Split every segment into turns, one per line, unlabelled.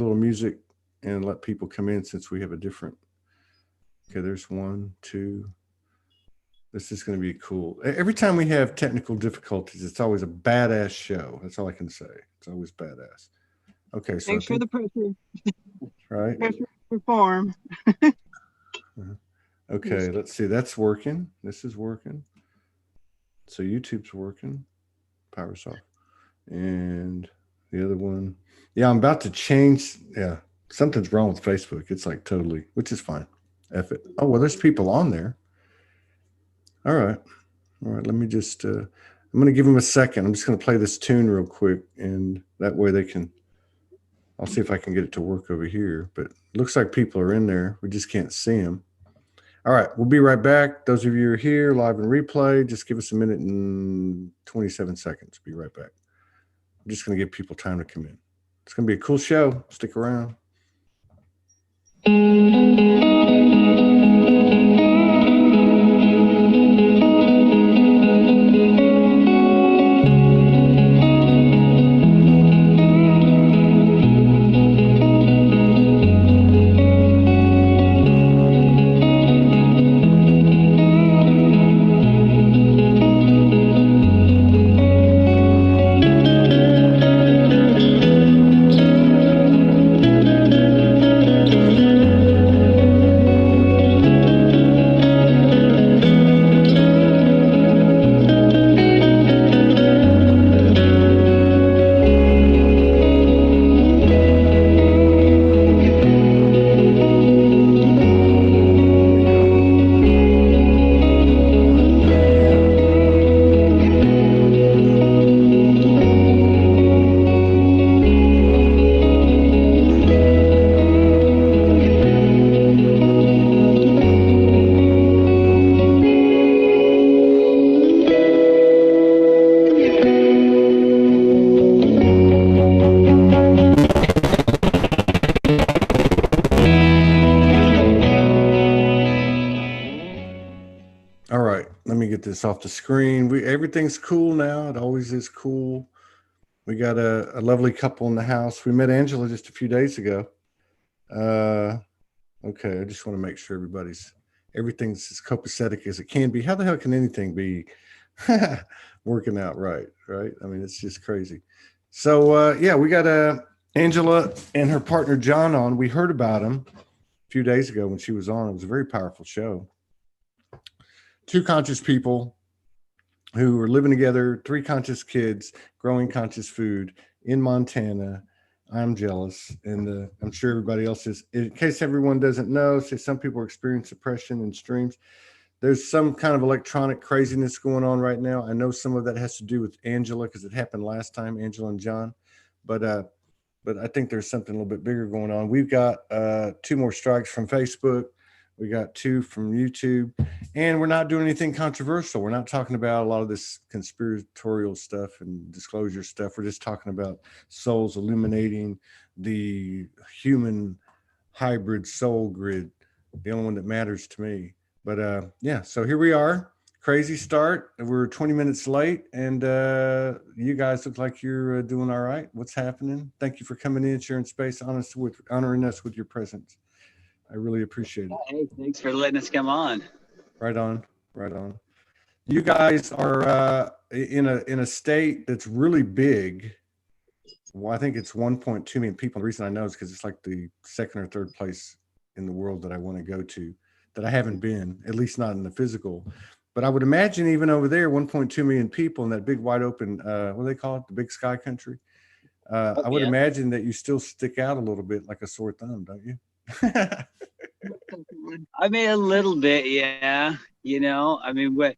little music and let people come in since we have a different. Okay, there's 1, 2. This is going to be cool. Every time we have technical difficulties, it's always a badass show. That's all I can say. It's always badass. Okay, so
Thanks for the pressure.
right.
Pressure to perform.
Okay, let's see. That's working. This is working. So YouTube's working. Power's off. And the other one. Yeah, I'm about to change. Yeah, something's wrong with Facebook. It's like totally, which is fine. F it. Oh, well, there's people on there. All right. All right. Let me just, I'm going to give them a second. I'm just going to play this tune real quick. And that way they can, I'll see if I can get it to work over here. But it looks like people are in there. We just can't see them. All right. We'll be right back. Those of you who are here live and replay, just give us a minute and 27 seconds. Be right back. I'm just going to give people time to come in. It's going to be a cool show. Stick around. All right, let me get this off the screen. Everything's cool now. It always is cool. We got a lovely couple in the house. We met Angela just a few days ago. Okay, I just want to make sure everything's as copacetic as it can be. How the hell can anything be working out right? Right? I mean, it's just crazy. So yeah, we got Angela and her partner John on. We heard about him a few days ago when she was on. It was a very powerful show. Two conscious people who are living together, three conscious kids, growing conscious food in Montana. I'm jealous, and I'm sure everybody else is. In case everyone doesn't know, say some people experience depression in streams. There's some kind of electronic craziness going on right now. I know some of that has to do with Angela because it happened last time, Angela and John. But I think there's something a little bit bigger going on. We've got two more strikes from Facebook. We got two from YouTube, and we're not doing anything controversial. We're not talking about a lot of this conspiratorial stuff and disclosure stuff. We're just talking about souls illuminating the human hybrid soul grid, the only one that matters to me. But yeah, so here we are. Crazy start. We're 20 minutes late, and you guys look like you're doing all right. What's happening? Thank you for coming in, sharing space, honoring us with your presence. I really appreciate it.
Hey, thanks for letting us come on.
Right on, right on. You guys are in a state that's really big. Well, I think it's 1.2 million people. The reason I know is because it's like the second or third place in the world that I want to go to, that I haven't been, at least not in the physical. But I would imagine even over there, 1.2 million people in that big wide open, what do they call it? The big sky country. I would imagine that you still stick out a little bit like a sore thumb, don't you?
I mean, a little bit, yeah. You know, I mean, what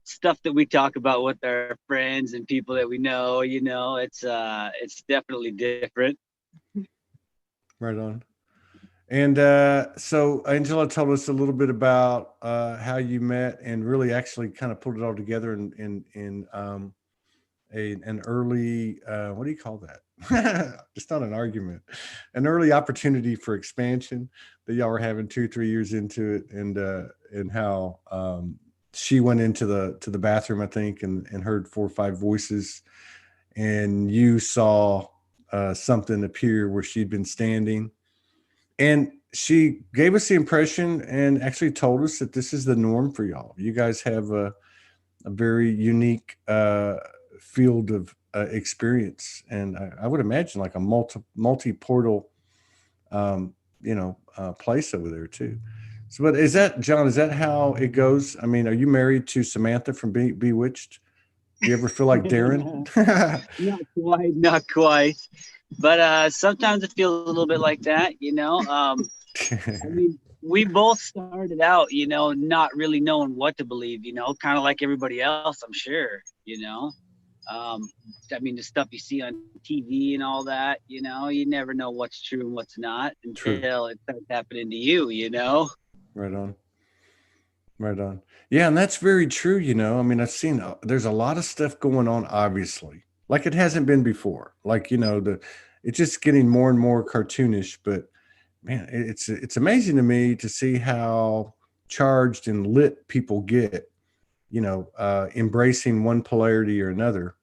stuff that we talk about with our friends and people that we know, you know, it's definitely different.
Right on. And so Angela told us a little bit about how you met and really actually kind of pulled it all together in an early, what do you call that? It's not an argument, an early opportunity for expansion that y'all were having 2-3 years into it, and how she went into the bathroom, I think, and heard 4 or 5 voices, and you saw something appear where she'd been standing. And she gave us the impression and actually told us that this is the norm for y'all. You guys have a very unique field of experience. And I would imagine like a multi-portal, place over there too. So, but is that, John, is that how it goes? I mean, are you married to Samantha from Bewitched? Do you ever feel like Darren?
Not quite. But sometimes it feels a little bit like that, I mean, we both started out, not really knowing what to believe, kind of like everybody else, I'm sure, I mean, the stuff you see on TV and all that, you never know what's true and what's not until it starts happening to you,
Right on. Right on. Yeah, and that's very true, I mean, I've seen there's a lot of stuff going on, obviously, like it hasn't been before. Like, it's just getting more and more cartoonish, but man, it's amazing to me to see how charged and lit people get, embracing one polarity or another.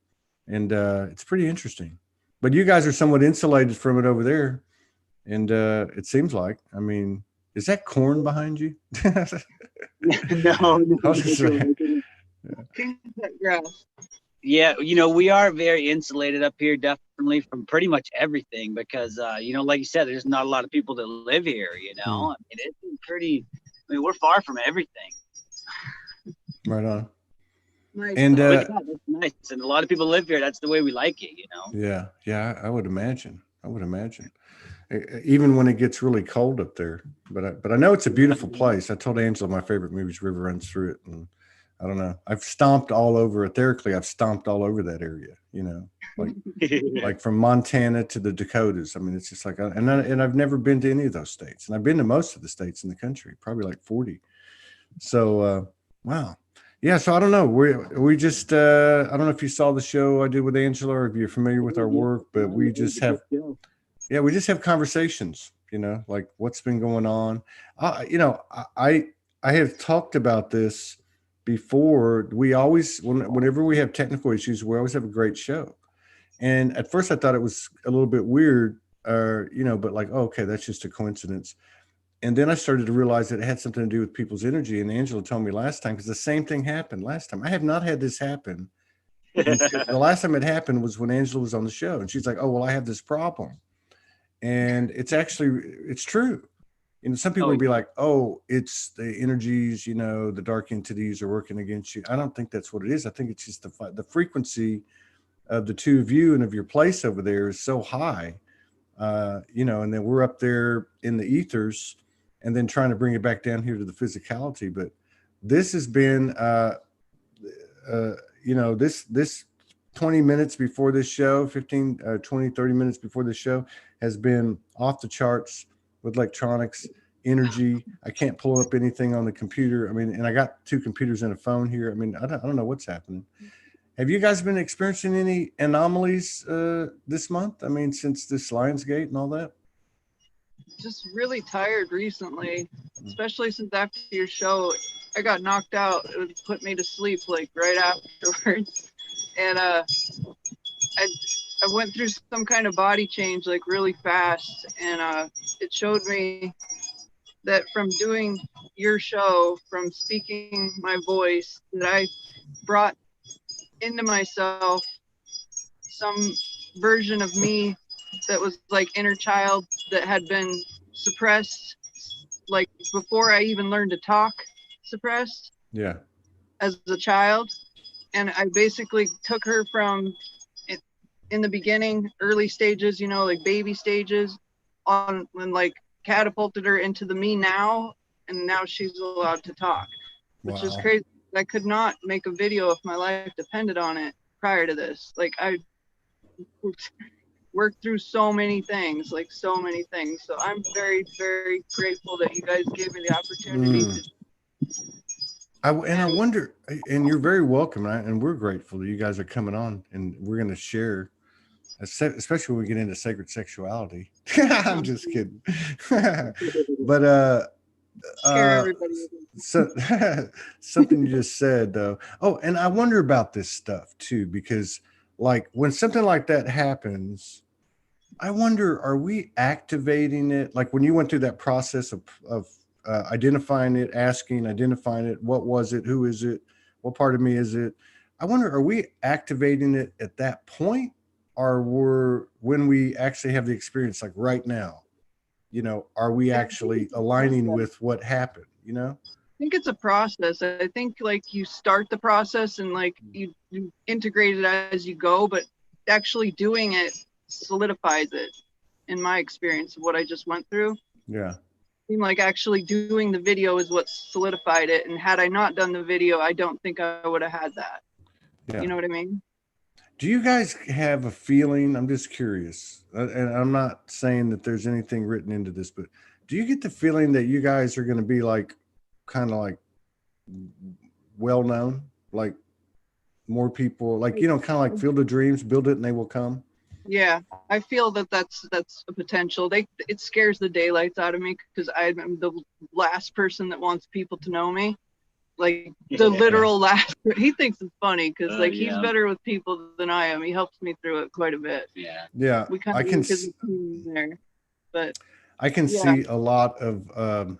And it's pretty interesting. But you guys are somewhat insulated from it over there. And it seems like, I mean, is that corn behind you?
No.
Grass.
Yeah, we are very insulated up here, definitely from pretty much everything because, like you said, there's not a lot of people that live here, I mean, it's pretty, we're far from everything.
Right on.
Nice.
And
that's nice. And a lot of people live here. That's the way we like it,
Yeah, I would imagine. Even when it gets really cold up there. But I know it's a beautiful place. I told Angela my favorite movie is River Runs Through It, and I don't know. I've stomped all over etherically. I've stomped all over that area, like from Montana to the Dakotas. I mean, it's just like, and I've never been to any of those states, and I've been to most of the states in the country, probably like 40. So, wow. Yeah. So I don't know. We just, I don't know if you saw the show I did with Angela or if you're familiar with our work, but we just have conversations, like what's been going on. I have talked about this before. We always, whenever we have technical issues, we always have a great show. And at first I thought it was a little bit weird, but like, oh, okay, that's just a coincidence. And then I started to realize that it had something to do with people's energy. And Angela told me last time, because the same thing happened last time. I have not had this happen. The last time it happened was when Angela was on the show. And she's like, oh, well, I have this problem. And it's true. Some people would be like, oh, it's the energies, the dark entities are working against you. I don't think that's what it is. I think it's just the frequency of the two of you and of your place over there is so high, and then we're up there in the ethers and then trying to bring it back down here to the physicality. But this has been, this 20 minutes before this show, 15, 20, 30 minutes before this show has been off the charts with electronics, energy. I can't pull up anything on the computer. I mean, and I got two computers and a phone here. I mean, I don't know what's happening. Have you guys been experiencing any anomalies this month? I mean, since this Lionsgate and all that?
Just really tired recently, especially since after your show, I got knocked out. It would put me to sleep like right afterwards. And I went through some kind of body change like really fast, and it showed me that from doing your show, from speaking my voice, that I brought into myself some version of me that was like inner child that had been suppressed, like before I even learned to talk, suppressed as a child. And I basically took her from in the beginning, early stages, like baby stages, and like catapulted her into the me now, and now she's allowed to talk, which is crazy. I could not make a video if my life depended on it prior to this. Like I worked through so many things. So I'm very, very grateful that you guys gave me the opportunity
I wonder, and you're very welcome, and we're grateful that you guys are coming on, and we're going to share, especially when we get into sacred sexuality. I'm just kidding. But so something you just said though. Oh, and I wonder about this stuff too, because like when something like that happens, I wonder, are we activating it? Like when you went through that process of identifying it, identifying it, what was it? Who is it? What part of me is it? I wonder, are we activating it at that point, or when we actually have the experience, like right now, are we actually aligning with what happened,
I think it's a process. I think like you start the process and like you integrate it as you go, but actually doing it solidifies it, in my experience of what I just went through.
Yeah.
Seemed like actually doing the video is what solidified it. And had I not done the video, I don't think I would have had that.
Yeah.
You know what I mean?
Do you guys have a feeling? I'm just curious, and I'm not saying that there's anything written into this, but do you get the feeling that you guys are going to be like, kind of like well known, like more people, like, kind of like Field of Dreams, build it and they will come?
Yeah, I feel that that's a potential. It scares the daylights out of me because I'm the last person that wants people to know me. Like the literal last. He thinks it's funny because like he's better with people than I am. He helps me through it quite a bit.
Yeah.
We kind of there, but
I can see a lot of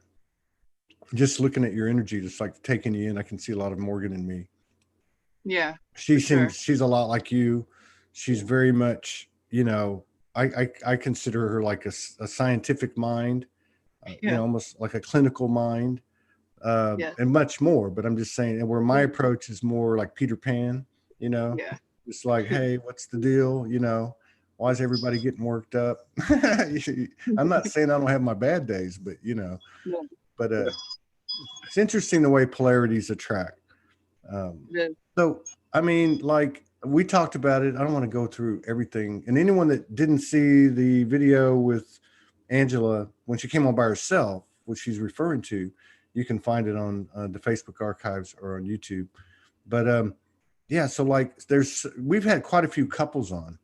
just looking at your energy, just like taking you in. I can see a lot of Morgan in me.
Yeah,
she's a lot like you. She's very much, I consider her like a scientific mind, almost like a clinical mind, and much more. But I'm just saying, and where my approach is more like Peter Pan, it's like, hey, what's the deal? Why is everybody getting worked up? I'm not saying I don't have my bad days, but but it's interesting the way polarities attract. So, I mean, like we talked about it. I don't want to go through everything. And anyone that didn't see the video with Angela when she came on by herself, which she's referring to, you can find it on the Facebook archives or on YouTube. But yeah, so like we've had quite a few couples on,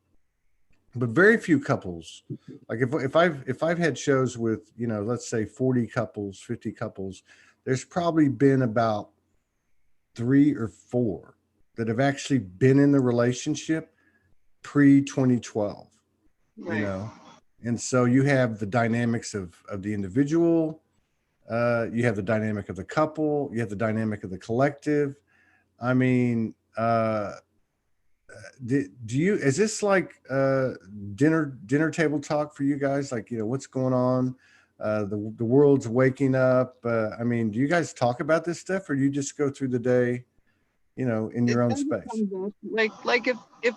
but very few couples. Like if I've had shows with, let's say 40 couples, 50 couples, there's probably been about 3 or 4 that have actually been in the relationship pre-2012, and so you have the dynamics of the individual, you have the dynamic of the couple, you have the dynamic of the collective. I mean, is this like dinner table talk for you guys? Like, what's going on? The world's waking up. I mean, do you guys talk about this stuff, or do you just go through the day, in your own space?
Like if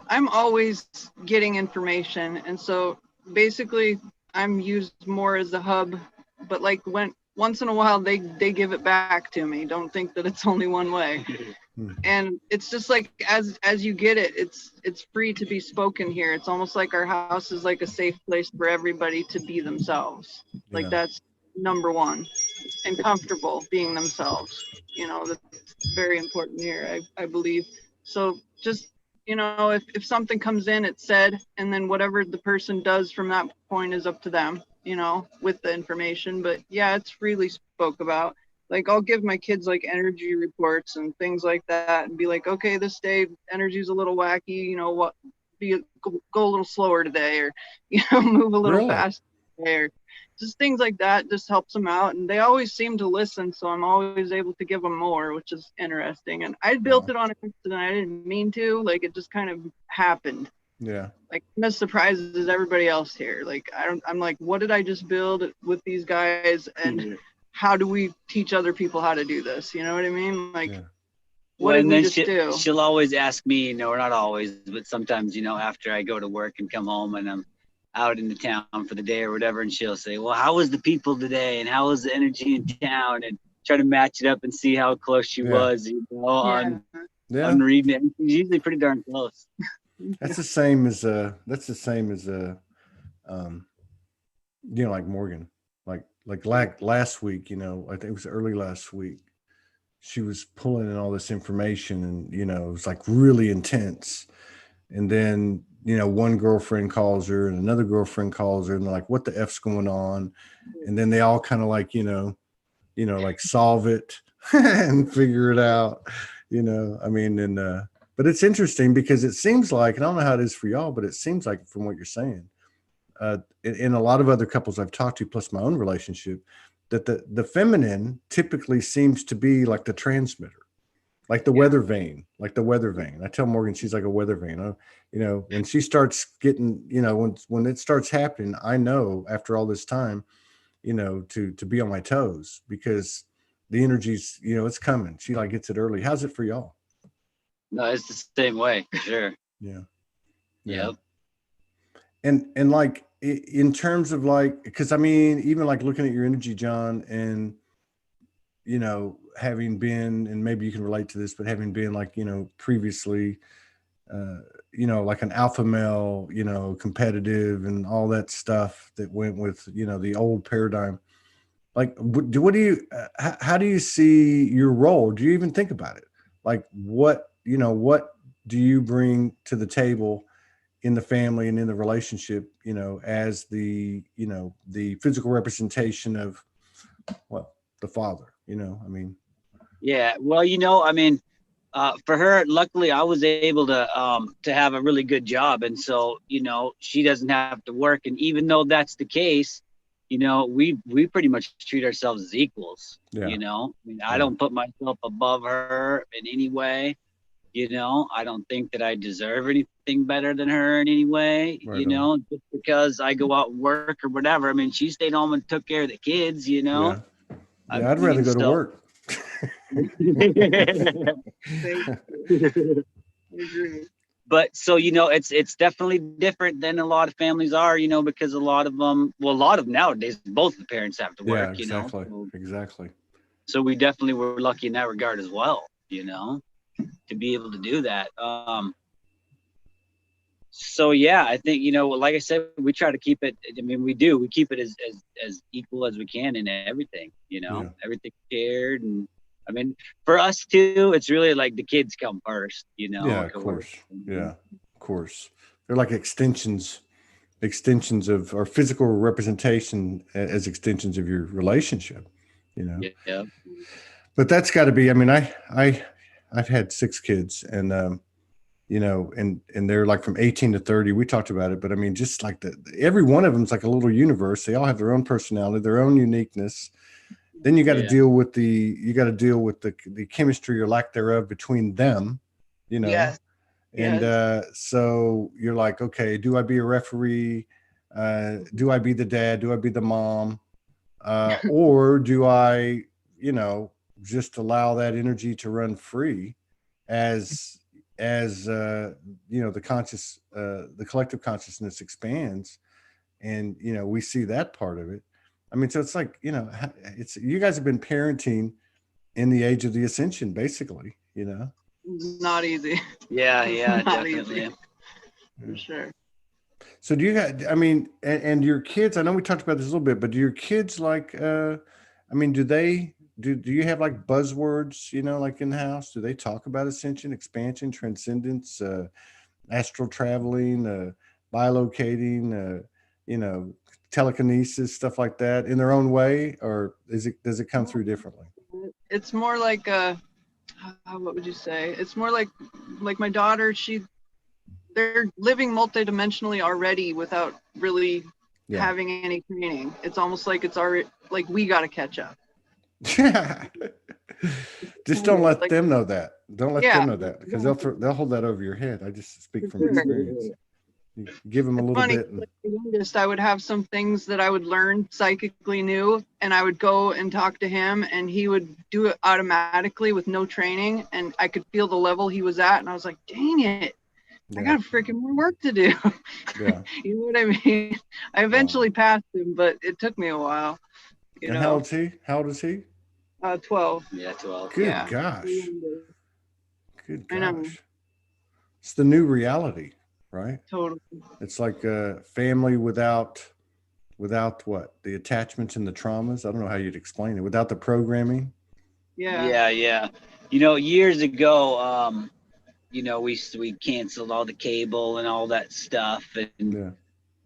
I'm always getting information, and so basically I'm used more as a hub, but like once in a while they give it back to me. Don't think that it's only one way. And it's just like as you get it, it's free to be spoken here. It's almost like our house is like a safe place for everybody to be themselves. Like that's number one, and comfortable being themselves. That's very important here, I believe. So just if something comes in, it's said, and then whatever the person does from that point is up to them, with the information. But yeah, it's freely spoke about. Like I'll give my kids like energy reports and things like that, and be like, okay, this day energy's a little wacky. Go a little slower today, or move a little faster today, or just things like that. Just helps them out, and they always seem to listen. So I'm always able to give them more, which is interesting. And I built it on accident. I didn't mean to. Like it just kind of happened.
Yeah.
Like I'm as surprised as everybody else here. Like I'm like, what did I just build with these guys? And how do we teach other people how to do this? You know what I mean? Like, what did we just do?
She'll always ask me, or not always, but sometimes, after I go to work and come home and I'm out in the town for the day or whatever, and she'll say, well, how was the people today? And how was the energy in town? And try to match it up and see how close she was, on reading it. She's usually pretty darn close.
That's the same as like Morgan. Like last week, I think it was early last week, she was pulling in all this information, and it was like really intense. And then one girlfriend calls her and another girlfriend calls her, and they're like, what the F's going on? And then they all kind of like like solve it and figure it out, I mean. And but it's interesting because it seems like, and I don't know how it is for y'all, but it seems like from what you're saying in a lot of other couples I've talked to, plus my own relationship, that the feminine typically seems to be like the transmitter, like the weather vane, I tell Morgan she's like a weather vane. When she starts getting, when it starts happening, I know after all this time, to be on my toes, because the energy's, it's coming. She like gets it early. How's it for y'all?
No, it's the same way, for sure.
Yeah.
Yep.
And like in terms of like, because I mean, even like looking at your energy, John, and having been, and maybe you can relate to this, but having been like, previously, like an alpha male, competitive and all that stuff that went with, the old paradigm. Like, what do you, how do you see your role? Do you even think about it? Like, what do you bring to the table in the family and in the relationship, as the physical representation of, well, the father, I mean.
Yeah. Well, I mean, for her, luckily I was able to have a really good job. And so, she doesn't have to work. And even though that's the case, we pretty much treat ourselves as equals.
Yeah.
I mean, I don't put myself above her in any way. I don't think that I deserve anything better than her in any way,
Right
just because I go out and work or whatever. I mean, she stayed home and took care of the kids,
Yeah, I'd rather go to work.
But so, it's definitely different than a lot of families are, because a lot of nowadays, both the parents have to work,
exactly. Exactly.
So we definitely were lucky in that regard as well, to be able to do that. So yeah, I think, like I said, we try to keep it. I mean, we keep it as equal as we can in everything, everything shared. And I mean, for us too, it's really like the kids come first,
Yeah, of course. Yeah, of course. They're like extensions of our physical representation as extensions of your relationship,
Yeah.
But that's got to be, I mean, I've had 6 kids, and and they're like from 18 to 30. We talked about it, but I mean, just like every one of them is like a little universe. They all have their own personality, their own uniqueness. Then you got to deal with the chemistry or lack thereof between them,
Yes.
And so you're like, okay, do I be a referee? Do I be the dad? Do I be the mom? Or do I, just allow that energy to run free as the collective consciousness expands, and we see that part of it. I mean, so it's like, it's, you guys have been parenting in the age of the ascension, basically,
It's not easy.
Yeah,
Not
definitely.
easy. For sure.
So do you guys, I mean, and your kids, I know we talked about this a little bit, but do your kids like, I mean, do you have like buzzwords, like in the house? Do they talk about ascension, expansion, transcendence, astral traveling, bilocating, telekinesis, stuff like that in their own way? Or does it come through differently?
It's more like what would you say? It's more like my daughter, they're living multidimensionally already without really having any training. It's almost like it's already like we got to catch up.
Just don't let them know that. Don't let them know that, because they'll hold that over your head. I just speak from experience. You give them a little bit.
Like the youngest, I would have some things that I would learn psychically new, and I would go and talk to him, and he would do it automatically with no training, and I could feel the level he was at, and I was like, dang it, I got freaking more work to do.
Yeah.
You know what I mean? I eventually passed him, but it took me a while.
And how old is he?
12.
Yeah, 12.
Good gosh. Good gosh. It's the new reality, right?
Totally.
It's like a family without what? The attachments and the traumas. I don't know how you'd explain it. Without the programming.
Yeah. Years ago, we canceled all the cable and all that stuff, and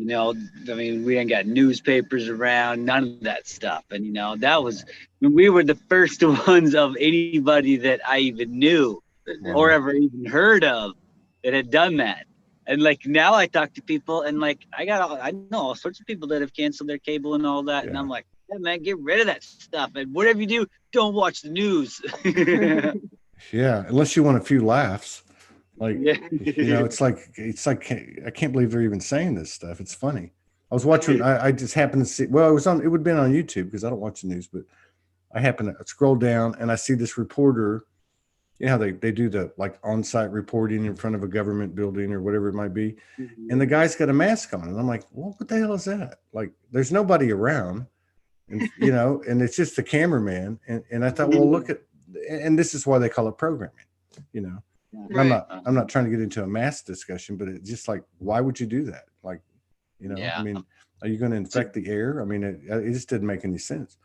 I mean, we ain't got newspapers around, none of that stuff. And, that was when we were the first ones of anybody that I even knew or ever even heard of that had done that. And like now I talk to people and like I know all sorts of people that have canceled their cable and all that. And I'm like, yeah, man, get rid of that stuff. And whatever you do, don't watch the news.
Yeah, unless you want a few laughs. Like,
Yeah.
it's like I can't believe they're even saying this stuff. It's funny. I was watching. I just happened to see. Well, it would have been on YouTube because I don't watch the news, but I happened to scroll down and I see this reporter. You know how they do the like on-site reporting in front of a government building or whatever it might be, and the guy's got a mask on, and I'm like, well, what the hell is that? Like, there's nobody around, and and it's just the cameraman, and I thought, well, look at, and this is why they call it programming, And
Right.
I'm not trying to get into a mass discussion, but it's just like, why would you do that? Like,
Yeah.
I mean, are you going to infect the air? I mean, it just didn't make any sense.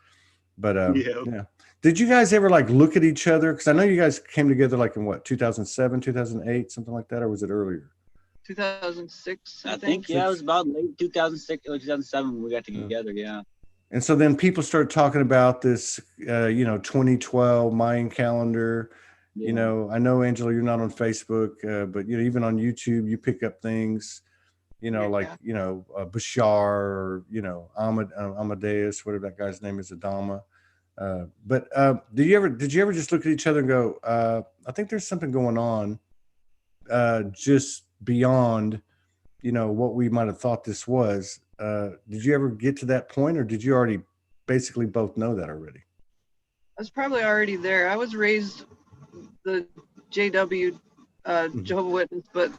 But yeah. Did you guys ever like look at each other? Because I know you guys came together like in what, 2007, 2008, something like that, or was it earlier?
2006.
I think yeah, it was about late 2006 or 2007 when we got together. Yeah.
And so then people started talking about this, 2012 Mayan calendar.
Yeah.
I know, Angela, you're not on Facebook, but even on YouTube, you pick up things. Bashar or Amadeus, whatever that guy's name is, Adama. But did you ever just look at each other and go, I think there's something going on, just beyond, what we might have thought this was. Did you ever get to that point, or did you already basically both know that already?
I was probably already there. I was raised the JW Jehovah's Witness, but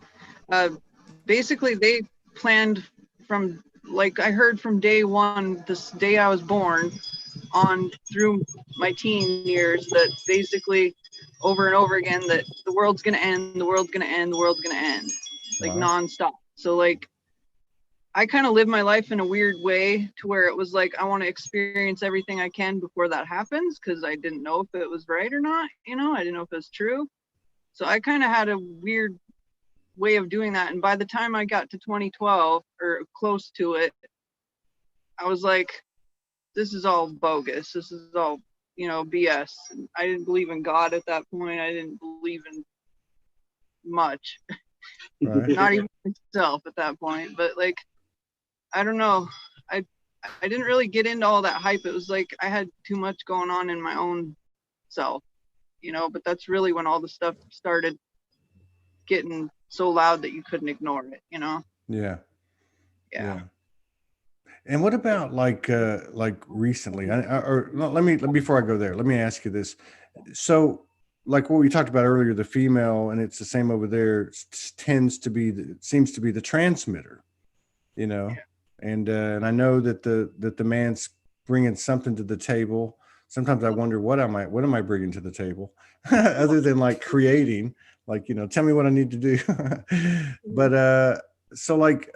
basically they planned from, like I heard from day one, this day I was born on through my teen years, that basically over and over again that the world's gonna end, the world's gonna end, the world's gonna end, like nonstop. So like I kind of live my life in a weird way to where it was like I want to experience everything I can before that happens, because I didn't know if it was right or not, I didn't know if it was true. So I kind of had a weird way of doing that, and by the time I got to 2012 or close to it, I was like, this is all bogus, this is all BS. And I didn't believe in God at that point. I didn't believe in much.
Right.
Not even myself at that point. But like, I don't know, I didn't really get into all that hype. It was like I had too much going on in my own self, but that's really when all the stuff started getting so loud that you couldn't ignore it. Yeah.
And what about like recently? Before I go there, let me ask you this. So, like what we talked about earlier, the female, and it's the same over there, seems to be the transmitter, and I know that the man's bringing something to the table. Sometimes I wonder what am I bringing to the table, other than like creating, like tell me what I need to do. But so like.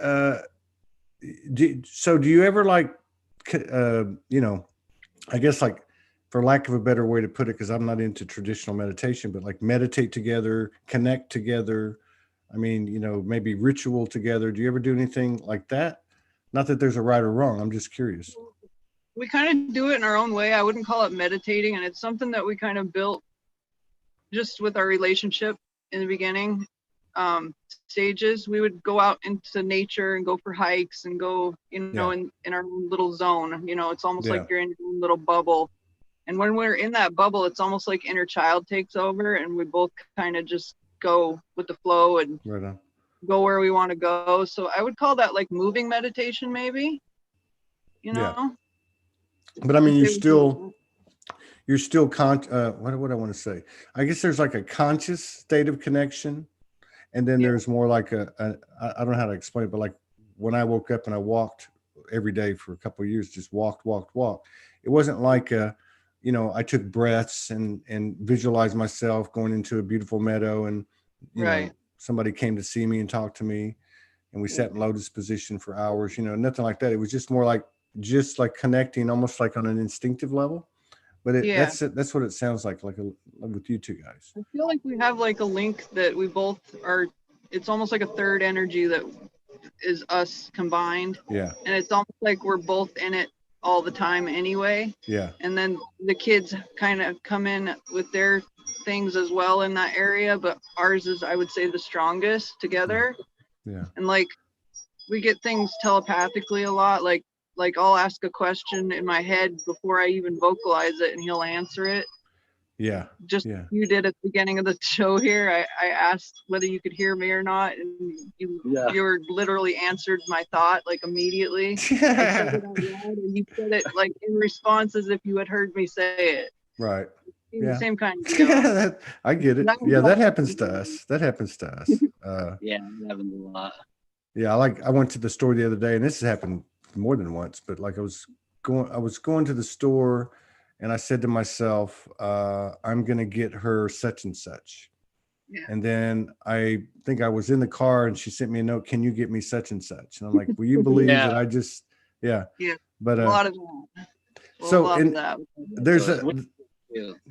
Do you ever like, I guess like, for lack of a better way to put it, because I'm not into traditional meditation, but like meditate together, connect together. I mean, maybe ritual together. Do you ever do anything like that? Not that there's a right or wrong. I'm just curious.
We kind of do it in our own way. I wouldn't call it meditating, and it's something that we kind of built just with our relationship in the beginning. Stages, we would go out into nature and go for hikes and go in our own little zone. It's almost like you're in your own little bubble, and when we're in that bubble, it's almost like inner child takes over, and we both kind of just go with the flow and go where we want to go. So I would call that like moving meditation, maybe.
But I mean, you're still what I want to say, I guess there's like a conscious state of connection. And then there's more like I don't know how to explain it, but like when I woke up and I walked every day for a couple of years, just walked. It wasn't like I took breaths and visualized myself going into a beautiful meadow, and somebody came to see me and talk to me, and we sat in lotus position for hours. Nothing like that. It was just more like connecting, almost like on an instinctive level. But that's what it sounds like with you two guys.
I feel like we have like a link that we both are. It's almost like a third energy that is us combined.
Yeah.
And it's almost like we're both in it all the time anyway.
Yeah.
And then the kids kind of come in with their things as well in that area, but ours is, I would say, the strongest together.
Yeah.
And like we get things telepathically a lot. Like I'll ask a question in my head before I even vocalize it, and he'll answer it.
Yeah.
Just
Yeah.
you did at the beginning of the show here. I asked whether you could hear me or not, and you were literally answered my thought like immediately. I said it out loud, and you said it like in response as if you had heard me say it.
Right. Yeah.
Same kind of deal.
I get it. Yeah, that happens to us. That happens to us.
Yeah, it happens a lot.
Yeah, I went to the store the other day, and this has happened more than once, but like I was going to the store, and I said to myself, I'm gonna get her such and such.
Yeah.
And then I think I was in the car, and she sent me a note, can you get me such and such? And I'm like, will you believe that I just
Yeah.
But
a lot of that.
So and there's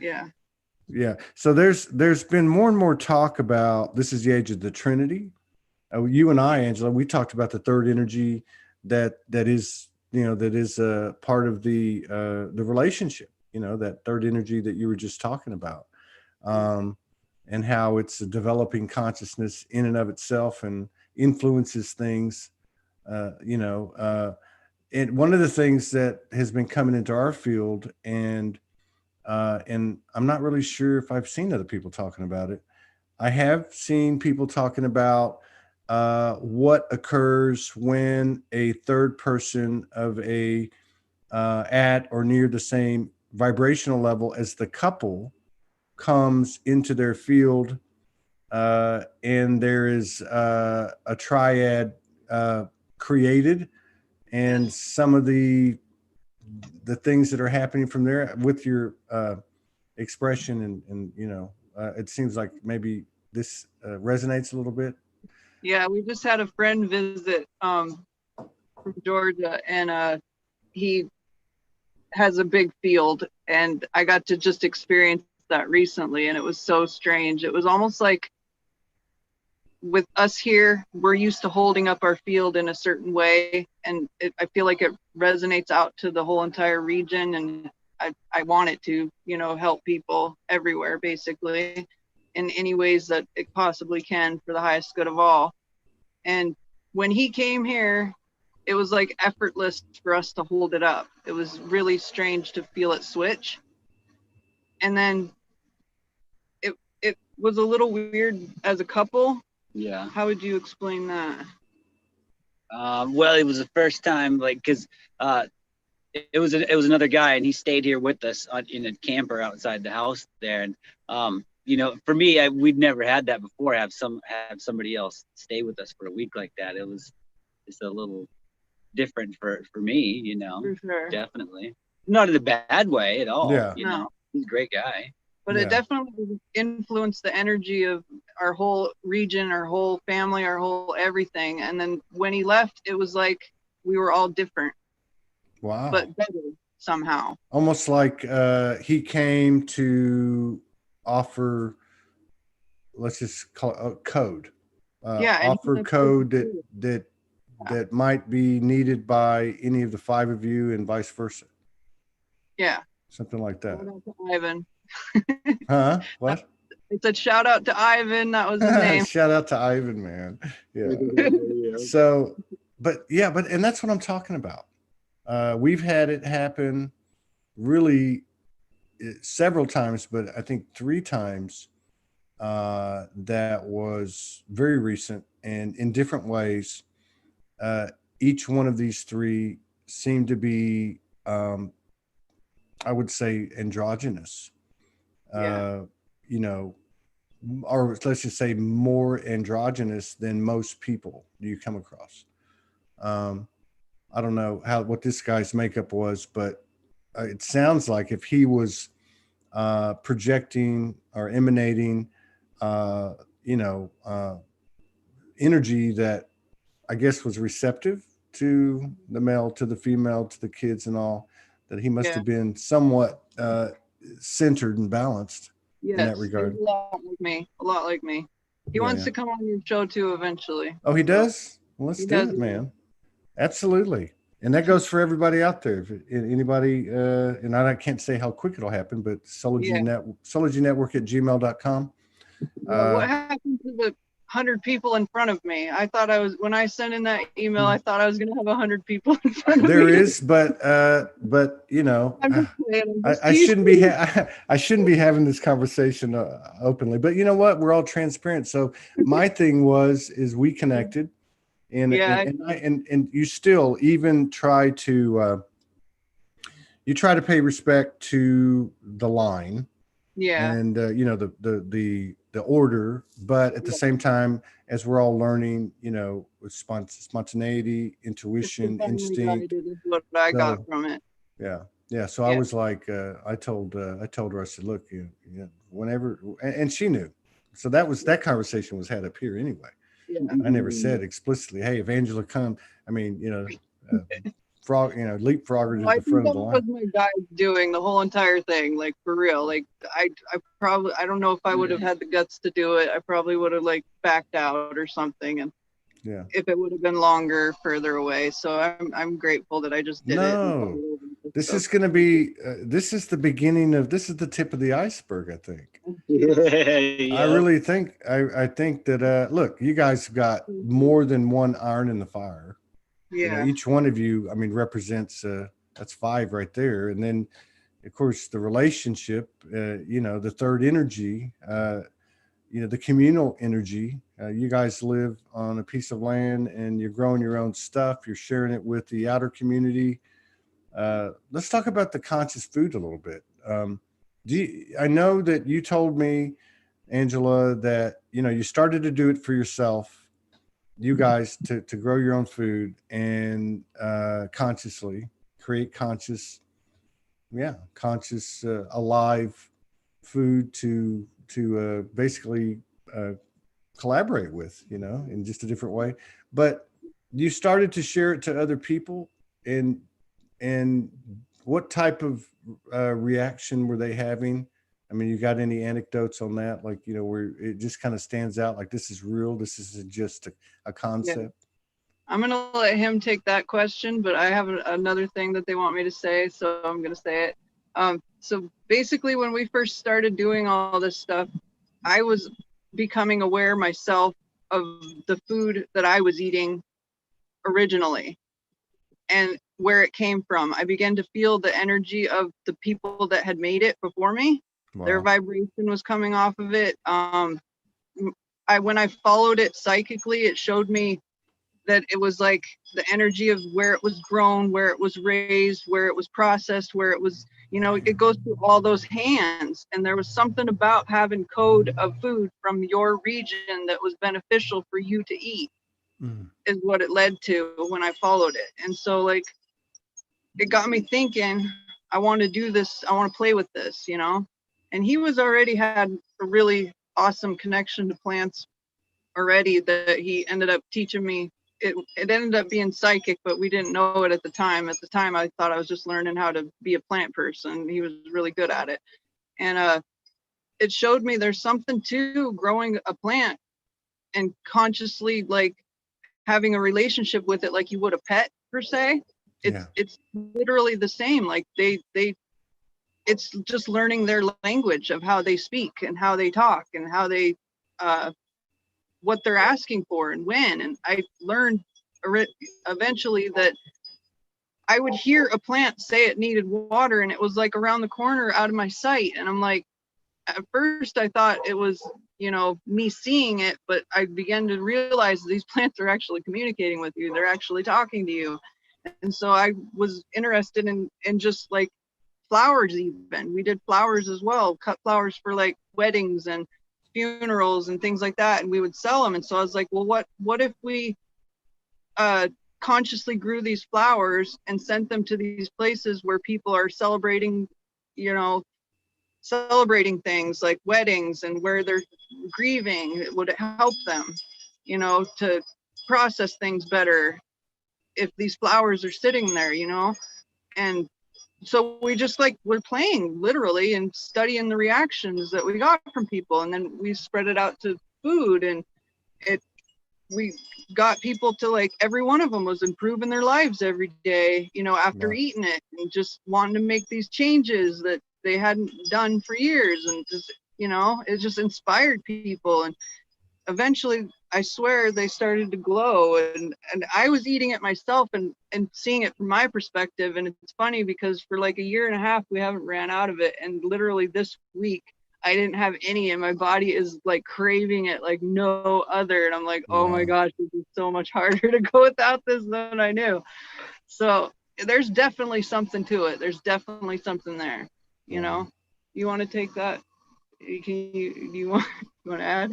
yeah.
So there's been more and more talk about, this is the age of the Trinity. You and I, Angela, we talked about the third energy that is, that is a part of the relationship, that third energy that you were just talking about, and how it's a developing consciousness in and of itself and influences things, and one of the things that has been coming into our field, and I'm not really sure if I've seen other people talking about it. I have seen people talking about what occurs when a third person of a at or near the same vibrational level as the couple comes into their field, and there is a triad created, and some of the things that are happening from there with your expression, and it seems like maybe this resonates a little bit.
Yeah, we just had a friend visit from Georgia, and he has a big field, and I got to just experience that recently, and it was so strange. It was almost like with us here, we're used to holding up our field in a certain way, and I feel like it resonates out to the whole entire region, and I want it to, help people everywhere, basically, in any ways that it possibly can for the highest good of all. And when he came here, it was like effortless for us to hold it up. It was really strange to feel it switch. And then it was a little weird as a couple.
Yeah.
How would you explain that?
Well, it was the first time, because it was another guy, and he stayed here with us in a camper outside the house there. And for me, we'd never had that before. Have somebody else stay with us for a week like that. It was just a little different for me,
For sure.
Definitely not in a bad way at all.
Yeah.
He's a great guy.
But it definitely influenced the energy of our whole region, our whole family, our whole everything. And then when he left, it was like we were all different.
Wow.
But better somehow.
Almost like he came to offer, let's just call it a code. Offer code that might be needed by any of the five of you, and vice versa.
Yeah.
Something like that.
Shout out to Ivan.
Huh? What?
It's a shout out to Ivan. That was his name.
Shout out to Ivan, man. Yeah. So, and that's what I'm talking about. We've had it happen really several times, but I think 3 times that was very recent, and in different ways. Each one of these 3 seemed to be, I would say, androgynous, or let's just say more androgynous than most people you come across. I don't know what this guy's makeup was, but it sounds like if he was projecting or emanating, energy that I guess was receptive to the male, to the female, to the kids and all, that he must have been somewhat centered and balanced in that regard.
A lot like me. He wants to come on your show too eventually.
Oh, he does? Well, let's do it, man. Absolutely. And that goes for everybody out there. If anybody, and I can't say how quick it'll happen, but Solargy Network at gmail.com.
What happened to the 100 people in front of me. I thought I was, when I sent in that email, I thought I was going to have 100 people in front of me.
There is, but you know,
I'm just saying,
I shouldn't be I shouldn't be having this conversation openly. But you know what? We're all transparent. So my thing is we connected, and
yeah,
and you still even try to pay respect to the line.
yeah,
And you know, the order, but at the same time, as we're all learning, you know, with spontaneity, intuition,
divinely
instinct.
guided is what I got
So
from it.
yeah. So I was like, I told her, I said, look, you whenever, and she knew. So that conversation was had up here anyway.
Yeah.
I never said explicitly, hey, if Angela come, I mean, you know, leapfrog her
Well,
to
I
the
think
front
that
of the
was
line.
my guide doing the whole entire thing, like for real. Like I probably, I don't know if I would have had the guts to do it. I probably would have like backed out or something, and
Yeah.
if it would have been longer, further away. So I'm grateful that I just did it.
No, this is going to be, this is the beginning of, this is the tip of the iceberg, I think.
Yeah.
I really think, I think that, look, you guys have got more than one iron in the fire. You know,
Yeah.
each one of you, I mean, represents, that's 5 right there. And then, of course, the relationship, you know, the third energy, you know, the communal energy. You guys live on a piece of land and you're growing your own stuff. You're sharing it with the outer community. Let's talk about the conscious food a little bit. I know that you told me, Angela, that, you know, you started to do it for yourself, you guys, to grow your own food and consciously create conscious, alive food to basically collaborate with, you know, in just a different way. But you started to share it to other people, and what type of reaction were they having? I mean, you got any anecdotes on that? Like, you know, where it just kind of stands out, like this is real, this isn't just a concept.
Yeah. I'm going to let him take that question, but I have another thing that they want me to say, so I'm going to say it. So basically, when we first started doing all this stuff, I was becoming aware myself of the food that I was eating originally and where it came from. I began to feel the energy of the people that had made it before me.
Wow.
Their vibration was coming off of it. When I followed it psychically, it showed me that it was like the energy of where it was grown, where it was raised, where it was processed, where it was, you know, it goes through all those hands. And there was something about having code of food from your region that was beneficial for you to eat, is what it led to when I followed it. And so like, it got me thinking, I want to do this. I want to play with this, you know? And he was already had a really awesome connection to plants already that he ended up teaching me. It ended up being psychic, but we didn't know it at the time. At the time, I thought I was just learning how to be a plant person. He was really good at it. And it showed me there's something to growing a plant and consciously like having a relationship with it like you would a pet per se. It's literally the same. Like it's just learning their language of how they speak and how they talk and how they what they're asking for and when. And I learned eventually that I would hear a plant say it needed water and it was like around the corner out of my sight. And I'm like, at first I thought it was, you know, me seeing it, but I began to realize these plants are actually communicating with you. They're actually talking to you. And so I was interested in just like flowers. Even we did flowers as well, cut flowers for like weddings and funerals and things like that, and we would sell them. And so I was like, well, what if we consciously grew these flowers and sent them to these places where people are celebrating, you know, celebrating things like weddings and where they're grieving. It would help them, you know, to process things better if these flowers are sitting there, you know. And so we just like we're playing literally and studying the reactions that we got from people, and then we spread it out to food, and we got people to like every one of them was improving their lives every day, you know, after eating it, and just wanting to make these changes that they hadn't done for years. And just, you know, it just inspired people. And eventually, I swear, they started to glow, and I was eating it myself and seeing it from my perspective. And it's funny because for like a year and a half, we haven't ran out of it. And literally this week, I didn't have any, and my body is like craving it like no other. And I'm like, oh my gosh, this is so much harder to go without this than I knew. So there's definitely something to it. There's definitely something there. You know, you want to take that? You want to add?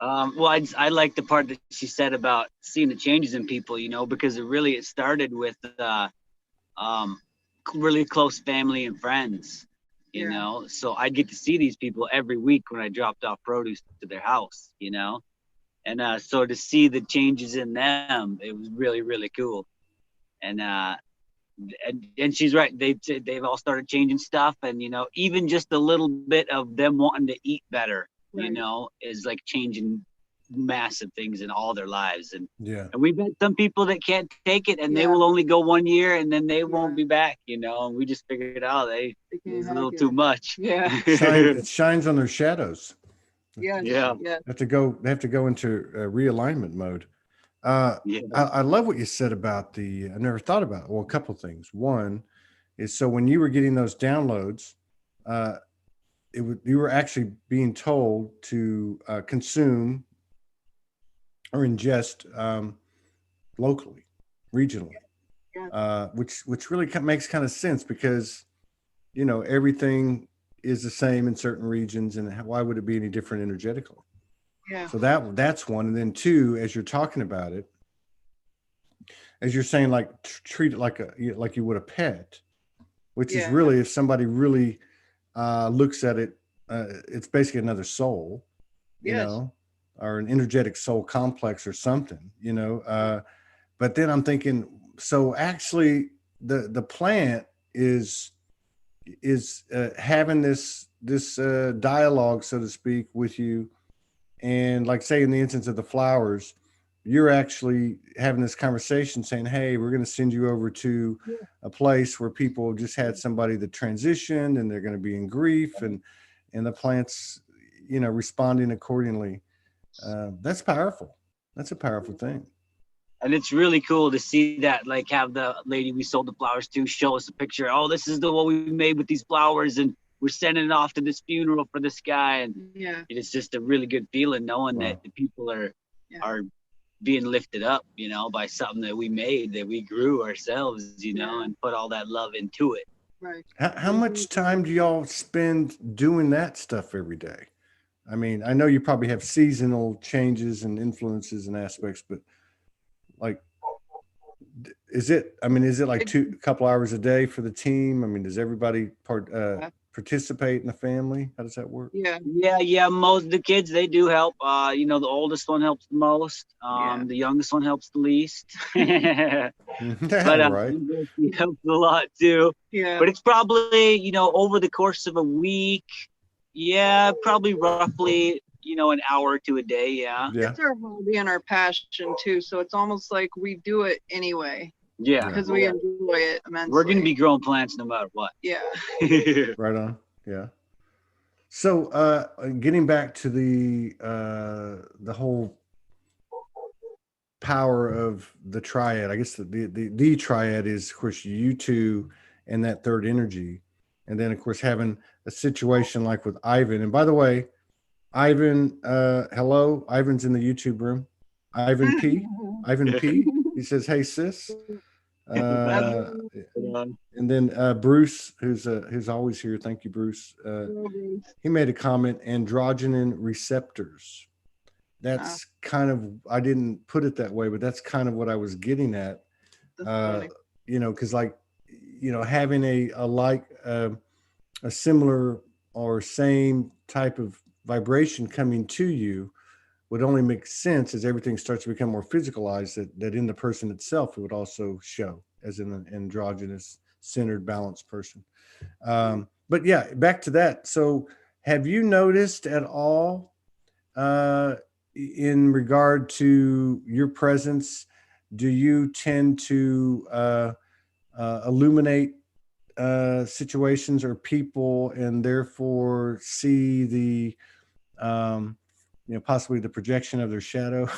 Well, I like the part that she said about seeing the changes in people, you know, because it started with really close family and friends, you know. So I'd get to see these people every week when I dropped off produce to their house, you know. And so to see the changes in them, it was really, really cool. And she's right. They've all started changing stuff, and you know, even just a little bit of them wanting to eat better, you know, is like changing massive things in all their lives. And we've had some people that can't take it, and they will only go 1 year, and then they won't be back, you know. And we just figured out it's a little too much.
It shines on their shadows.
They have to
go into realignment mode. I love what you said about I never thought about it. Well, a couple of things. One is, so when you were getting those downloads, you were actually being told to consume or ingest locally, regionally, which really makes kind of sense, because you know everything is the same in certain regions, and why would it be any different energetically? So that's one. And then two, as you're talking about it, as you're saying, like treat it like you would a pet, which is really, if somebody really looks at it, it's basically another soul, you know, or an energetic soul complex or something, you know. But then I'm thinking, so actually the plant is having this dialogue, so to speak, with you. And like, say, in the instance of the flowers, you're actually having this conversation saying, hey, we're going to send you over to a place where people just had somebody that transitioned, and they're going to be in grief, and the plants, you know, responding accordingly. That's powerful. That's a powerful thing.
And it's really cool to see that, like, have the lady we sold the flowers to show us a picture. Oh, this is the one we made with these flowers, and we're sending it off to this funeral for this guy. And it's just a really good feeling knowing that the people are being lifted up, you know, by something that we made, that we grew ourselves, you know, and put all that love into it.
Right.
How much time do y'all spend doing that stuff every day? I mean, I know you probably have seasonal changes and influences and aspects, but like, is it like a couple hours a day for the team? I mean, does everybody participate in the family? How does that work?
Most of the kids, they do help. You know, the oldest one helps the most. The youngest one helps the least. But he helps a lot too. But it's probably, you know, over the course of a week, probably roughly, you know, an hour to a day.
It's our hobby and our passion too, so it's almost like we do it anyway. Because we enjoy it immensely.
We're going to be growing plants no matter what.
Right on. So getting back to the whole power of the triad, I guess the triad is, of course, you two and that third energy. And then, of course, having a situation like with Ivan. And by the way, Ivan, hello. Ivan's in the YouTube room. Ivan P. He says, hey, sis. And then Bruce, who's always here. Thank you, Bruce. He made a comment, androgynous receptors. That's kind of, I didn't put it that way, but that's kind of what I was getting at. You know, because, like, you know, having a similar or same type of vibration coming to you would only make sense as everything starts to become more physicalized, that in the person itself, it would also show as an androgynous, centered, balanced person. But yeah, back to that. So have you noticed at all in regard to your presence, do you tend to illuminate situations or people, and therefore see possibly the projection of their shadow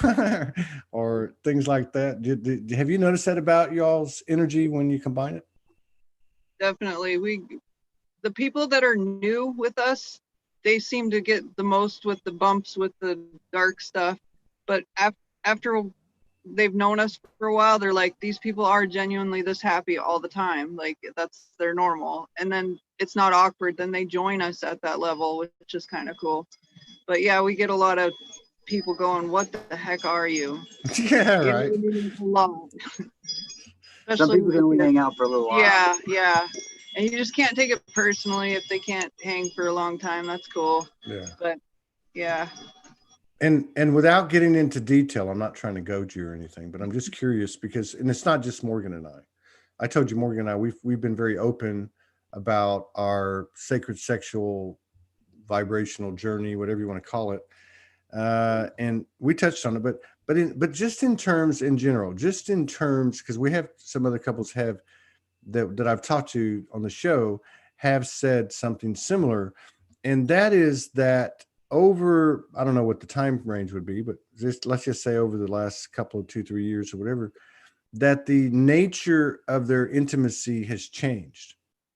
or things like that. Have you noticed that about y'all's energy when you combine it?
Definitely. The people that are new with us, they seem to get the most with the bumps, with the dark stuff. But after they've known us for a while, they're like, these people are genuinely this happy all the time. Like, that's their normal. And then it's not awkward. Then they join us at that level, which is kind of cool. But yeah, we get a lot of people going, what the heck are you?
Yeah, right.
A lot.
Some people can only hang out for a little while.
Yeah, yeah. And you just can't take it personally if they can't hang for a long time. That's cool.
Yeah.
But yeah.
And without getting into detail, I'm not trying to goad you or anything, but I'm just curious because, and it's not just Morgan and I told you, Morgan and I, we've been very open about our sacred sexual vibrational journey, whatever you want to call it. And we touched on it, but just in terms in general, just in terms, because we have some other couples have that I've talked to on the show have said something similar. And that is that over, I don't know what the time range would be, but let's just say over the last couple of 2-3 years or whatever, that the nature of their intimacy has changed.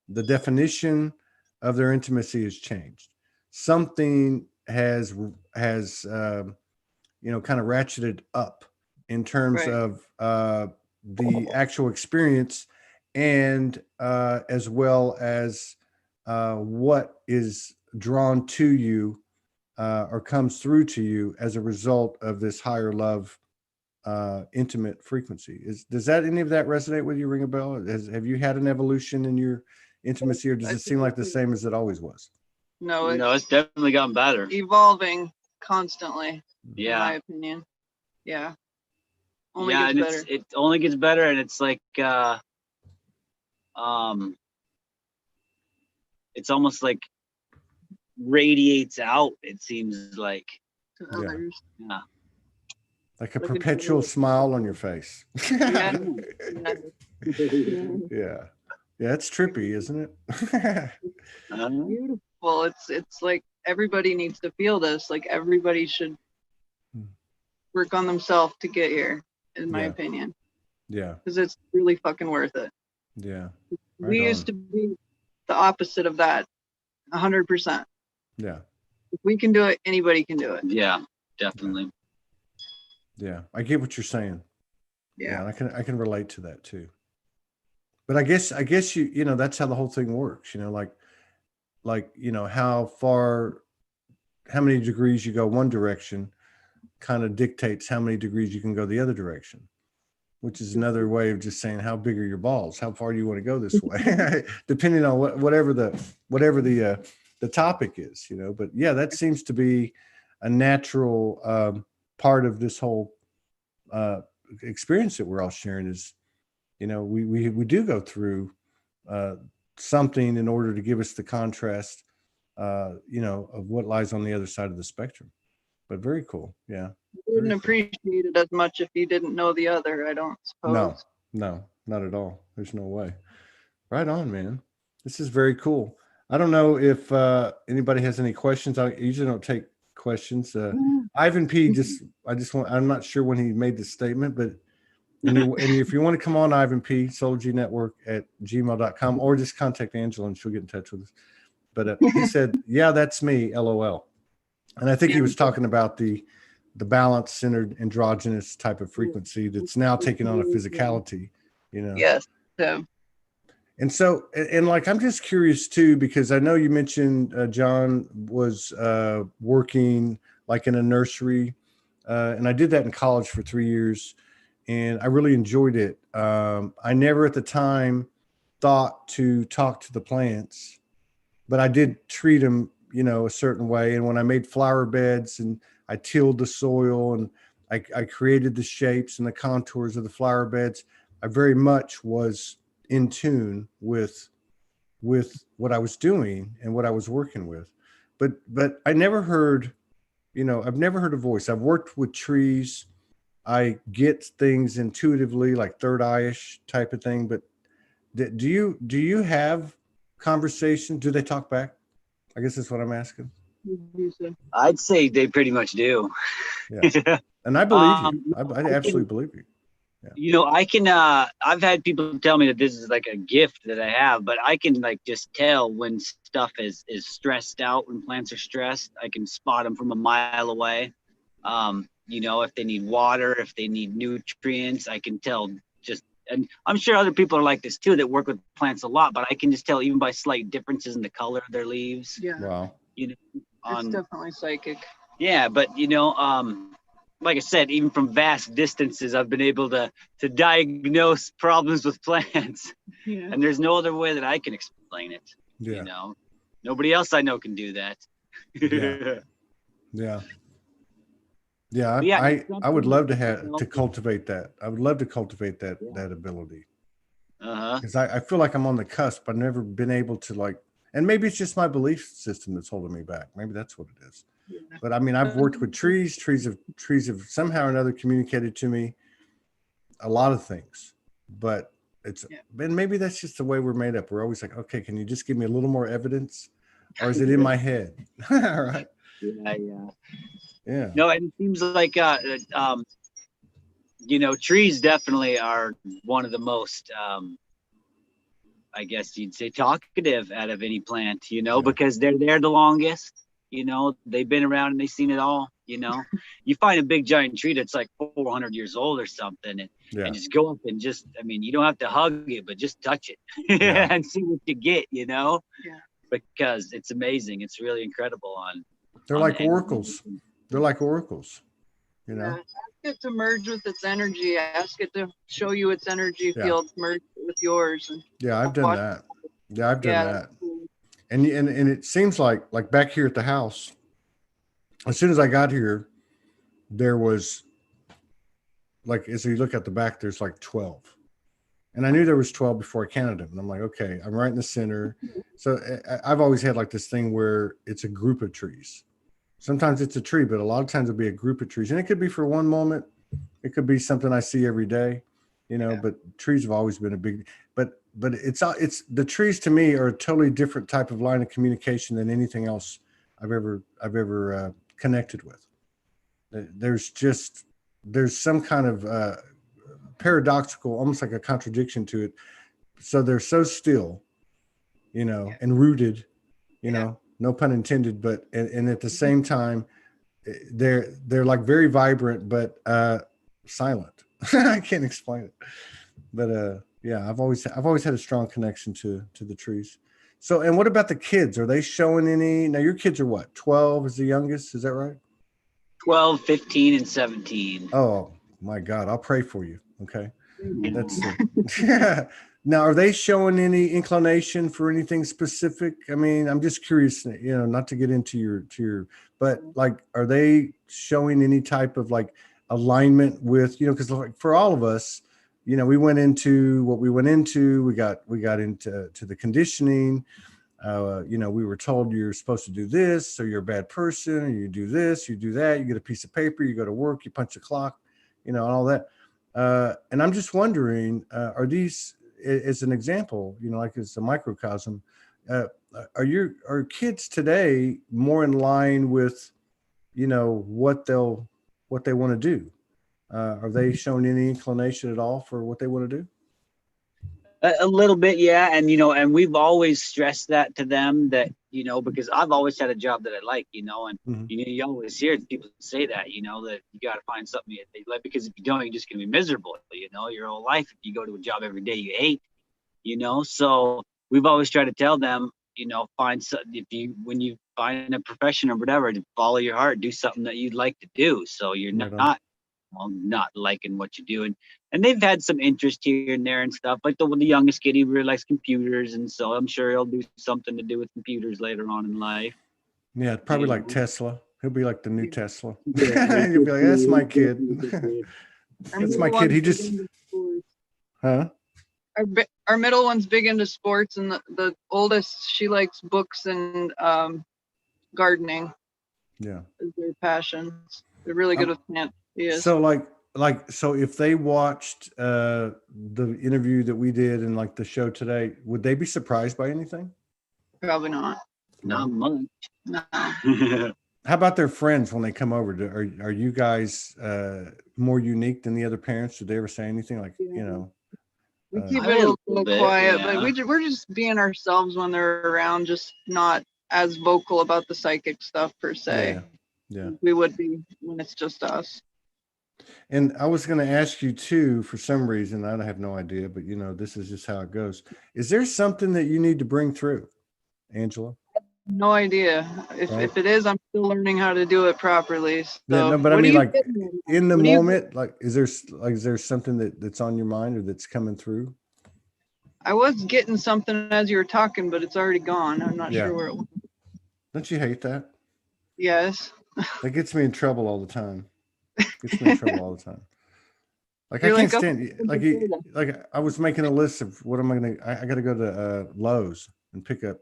The definition of their intimacy has changed. Something has kind of ratcheted up in terms
Right.
of the actual experience, and as well as what is drawn to you or comes through to you as a result of this higher love intimate frequency. Does any of that resonate with you, ring a bell? Have you had an evolution in your intimacy, or does it seem like the same as it always was?
No,
it's definitely gotten better.
Evolving constantly,
Yeah.
in my opinion. Yeah. Only
yeah,
gets
and
better.
it only gets better, and it's like it's almost like radiates out, it seems like.
To
Yeah.
others.
Yeah.
Like a perpetual smile on your face.
Yeah.
Yeah. Yeah, it's trippy, isn't it?
Beautiful. It's like everybody needs to feel this. Like everybody should work on themselves to get here, in my opinion.
Yeah.
Because it's really fucking worth it.
Yeah.
We used to be the opposite of that, 100%.
Yeah.
If we can do it, anybody can do it.
Yeah, definitely.
Yeah, I get what you're saying.
Yeah.
And I can relate to that too. But I guess you know that's how the whole thing works. Like how many degrees you go one direction kind of dictates how many degrees you can go the other direction, which is another way of just saying how big are your balls, how far do you want to go this way, depending on whatever the topic is, But yeah, that seems to be a natural part of this whole experience that we're all sharing. Is we do go through something in order to give us the contrast, of what lies on the other side of the spectrum. But very cool. Yeah.
You wouldn't appreciate it as much if you didn't know the other, I don't suppose.
No, not at all. There's no way. Right on, man. This is very cool. I don't know if anybody has any questions. I usually don't take questions. Ivan P. I'm not sure when he made this statement, but and if you want to come on, Ivan P. soulgnetwork@gmail.com, or just contact Angela and she'll get in touch with us. But he said, yeah, that's me, LOL. And I think he was talking about the balance-centered androgynous type of frequency that's now taking on a physicality,
Yes. So.
And so, and like, I'm just curious too, because I know you mentioned John was working like in a nursery, and I did that in college for 3 years, and I really enjoyed it. I never at the time thought to talk to the plants, but I did treat them, a certain way. And when I made flower beds and I tilled the soil and I created the shapes and the contours of the flower beds, I very much was in tune with what I was doing and what I was working with. But I never heard, I've never heard a voice. I've worked with trees. I get things intuitively, like third eye-ish type of thing. But do you have conversation? Do they talk back? I guess that's what I'm asking.
I'd say they pretty much do.
Yeah. And I believe you. I
I
absolutely
can,
believe you.
you know, I can, I've had people tell me that this is like a gift that I have, but I can like just tell when stuff is stressed out, when plants are stressed. I can spot them from a mile away. You know, if they need water, if they need nutrients, I can tell just, and I'm sure other people are like this too that work with plants a lot, but I can just tell even by slight differences in the color of their leaves.
Yeah.
Wow.
You know,
It's definitely psychic.
yeah, but you know, like I said, even from vast distances, I've been able to diagnose problems with plants,
Yeah.
and there's no other way that I can explain it.
Yeah.
You know, nobody else I know can do that.
Yeah. Yeah. Yeah.
But yeah,
I would love to
something
have to cultivate that. I would love to cultivate that ability.
Uh-huh.
Because I feel like I'm on the cusp. I've never been able to like, and maybe it's just my belief system that's holding me back. Maybe that's what it is.
Yeah.
But I mean, I've worked with trees. Trees have somehow or another communicated to me a lot of things. But and maybe that's just the way we're made up. We're always like, okay, can you just give me a little more evidence, or is it in my head? All right. Yeah.
No, and it seems like you know, trees definitely are one of the most I guess you'd say talkative out of any plant, you know, because they're there the longest, you know, they've been around and they've seen it all, you know. You find a big giant tree that's like 400 years old or something and just go up and just, I mean, you don't have to hug it, but just touch it and see what you get, you know, because it's amazing. It's really incredible
they're like oracles. They're like oracles, you know.
Ask it to merge with its energy. Ask it to show you its energy field merge with yours. And
I've done that. Yeah, I've done that. And it seems like back here at the house, as soon as I got here, there was like, as you look at the back, there's like 12. And I knew there was 12 before I counted them. And I'm like, okay, I'm right in the center. So I've always had like this thing where it's a group of trees. Sometimes it's a tree, but a lot of times it'll be a group of trees. And it could be for one moment. It could be something I see every day, you know, but trees have always been a big, but it's the trees to me are a totally different type of line of communication than anything else I've ever connected with. There's some kind of paradoxical, almost like a contradiction to it. So they're so still, you know, and rooted, you know, no pun intended, but, and at the same time, they're like very vibrant, but silent. I can't explain it, but yeah, I've always had a strong connection to the trees. So, and what about the kids? Are they showing any? Now your kids are what? 12 is the youngest. Is that right?
12, 15, and 17.
Oh my God. I'll pray for you. Okay. That's yeah. Now, are they showing any inclination for anything specific? I mean, I'm just curious, you know, not to get into your, but like, are they showing any type of like alignment with, you know, because like for all of us, you know, we went into what we went into, we got into the conditioning, you know, we were told you're supposed to do this, so you're a bad person, or you do this, you do that, you get a piece of paper, you go to work, you punch the clock, you know, and all that. And I'm just wondering, are these, as an example, you know, like it's a microcosm, are kids today more in line with, you know, what they want to do? Are they showing any inclination at all for what they want to do?
A little bit, yeah. And, you know, and we've always stressed that to them that, you know, because I've always had a job that I like, you know, and, you know, you always hear people say that, you know, that you got to find something that they like, because if you don't, you're just going to be miserable, you know, your whole life. If you go to a job every day you hate, you know, so we've always tried to tell them, you know, find something, when you find a profession or whatever, to follow your heart, do something that you'd like to do. So you're not liking what you do. And they've had some interest here and there and stuff. Like the youngest kid, he really likes computers, and so I'm sure he'll do something to do with computers later on in life.
Yeah, probably like Tesla. He'll be like the new Tesla. You'll be like, that's my kid. That's my kid. He just, huh?
Our middle one's big into sports, and the oldest, she likes books and gardening. Yeah, is their passions. They're really good with plants.
So so if they watched the interview that we did and like the show today, would they be surprised by anything?
Probably not.
Not much.
No.
How about their friends when they come over? Are you guys more unique than the other parents? Did they ever say anything like, you know?
We keep
I
it
mean,
a
a
little
bit,
quiet,
yeah.
but we're just being ourselves when they're around, just not as vocal about the psychic stuff per se.
Yeah.
We would be when it's just us.
And I was going to ask you too, for some reason, I have no idea, but you know, this is just how it goes. Is there something that you need to bring through, Angela?
No idea.
Right.
If it is, I'm still learning how to do it properly. So
Yeah, no, but I
what do
mean,
you
like
get
in the
What do you-
moment, like, is there something that's on your mind or that's coming through?
I was getting something as you were talking, but it's already gone. I'm not
Yeah.
sure where it went.
Don't you hate that?
Yes.
That gets me in trouble all the time. Gets me in trouble all the time. Like
You're
I can't
like,
stand like I was making a list of what am I gonna I gotta go to Lowe's and pick up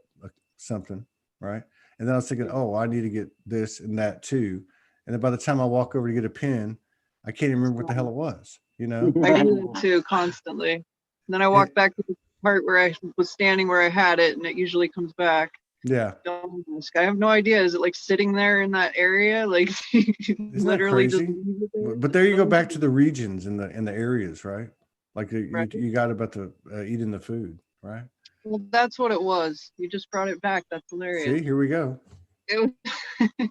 something, right? And then I was thinking, oh, I need to get this and that too. And then by the time I walk over to get a pen, I can't even remember what the hell it was, you know?
I do that too constantly. And then I walk back to the part where I was standing where I had it, and it usually comes back.
Yeah.
I have no idea. Is it like sitting there in that area? Like
Isn't that
literally just
crazy?
leave it there?
But there you go back to the regions and the areas, right? Like
Right.
you got about the eating the food, right?
Well, that's what it was. You just brought it back. That's hilarious.
See, here we go.
It was,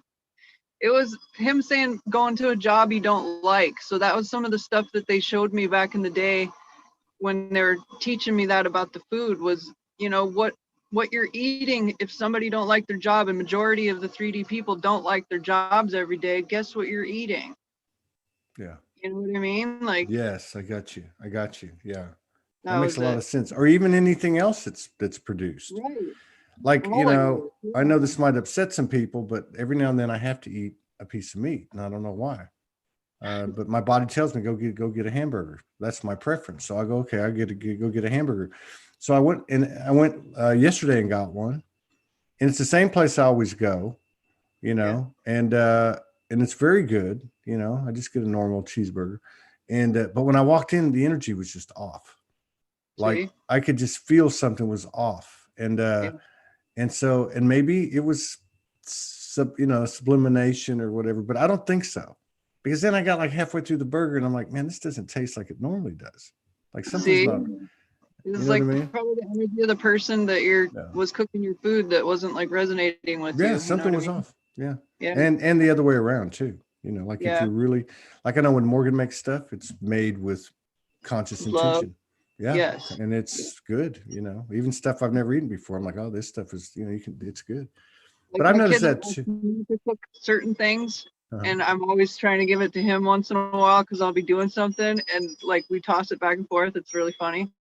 it was him saying going to a job you don't like. So that was some of the stuff that they showed me back in the day when they were teaching me that about the food was, you know, what you're eating. If somebody don't like their job, and majority of the 3D people don't like their jobs every day, guess what you're eating?
Yeah.
You know what I mean? Like,
yes, I got you. Yeah. That
that
makes
was
a lot
it.
of sense. Or even anything else that's produced.
Right.
Like,
All
you
of
know,
it.
I know this might upset some people, but every now and then I have to eat a piece of meat, and I don't know why. But my body tells me go get a hamburger. That's my preference. So I go, okay, go get a hamburger. So I went yesterday and got one, and it's the same place I always go, you know, and it's very good. You know, I just get a normal cheeseburger, and but when I walked in, the energy was just off. Like
See?
I could just feel something was off, and so maybe it was sublimination or whatever, but I don't think so. Because then I got like halfway through the burger and I'm like, man, this doesn't taste like it normally does. Like something's
See?
not.
It's
You know
like
what I mean?
probably the energy of the person that was cooking your food that wasn't like resonating with you.
Yeah, something was
I mean?
off. Yeah.
Yeah.
And the other way around too. You know, like if you're really like I know when Morgan makes stuff, it's made with conscious
Love.
intention. Yeah.
Yes.
And it's good, you know. Even stuff I've never eaten before. I'm like, oh, this stuff is, you know, it's good.
Like
but I've
my
noticed
kid
that
doesn't
too.
like me to cook certain things.
Uh-huh.
And I'm always trying to give it to him once in a while because I'll be doing something and like we toss it back and forth. It's really funny.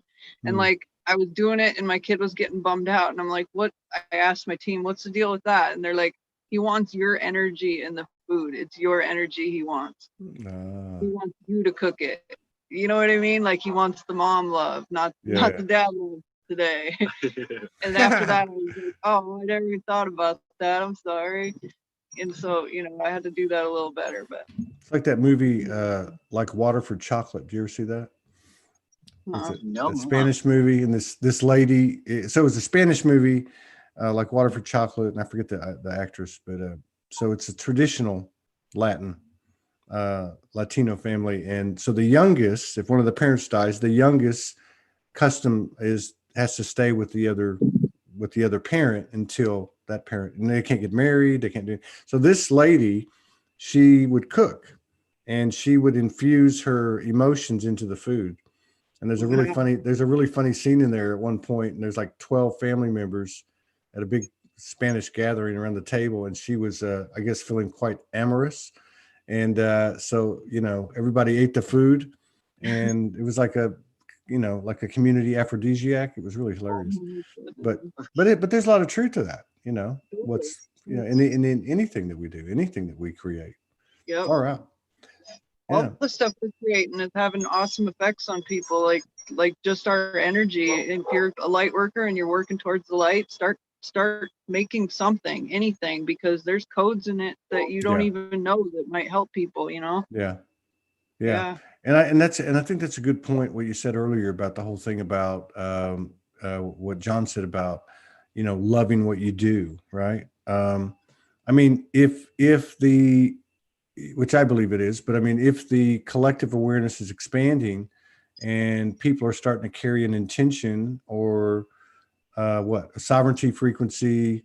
And like I was doing it and my kid was getting bummed out. And I'm like, what? I asked my team, what's the deal with that? And they're like, he wants your energy in the food. It's your energy he wants. He wants you to cook it. You know what I mean? Like he wants the mom love, not the dad love today. And after that, I was like, oh, I never even thought about that. I'm sorry. And so, you know, I had to do that a little better, but
it's like that movie, like Water for Chocolate. Do you ever see that?
No.
It's a Spanish movie, and this lady. So it was a Spanish movie, like Water for Chocolate, and I forget the actress, but so it's a traditional Latin Latino family, and so the youngest, if one of the parents dies, the youngest custom has to stay with the other parent until that parent, and they can't get married, they can't do. So this lady, she would cook, and she would infuse her emotions into the food. And there's a really funny scene in there at one point, and there's like 12 family members at a big Spanish gathering around the table, and she was I guess feeling quite amorous. And so, you know, everybody ate the food, and it was like a community aphrodisiac. It was really hilarious. But there's a lot of truth to that, you know, in anything that we do, anything that we create.
Yep.
Far out.
All the stuff we're creating is having awesome effects on people, like just our energy. If you're a light worker and you're working towards the light, start making something, anything, because there's codes in it that you don't even know that might help people, you know? Yeah.
And I think that's a good point, what you said earlier about the whole thing about what John said about, loving what you do, right? I mean, which I believe it is, but I mean, if the collective awareness is expanding and people are starting to carry an intention or a sovereignty frequency,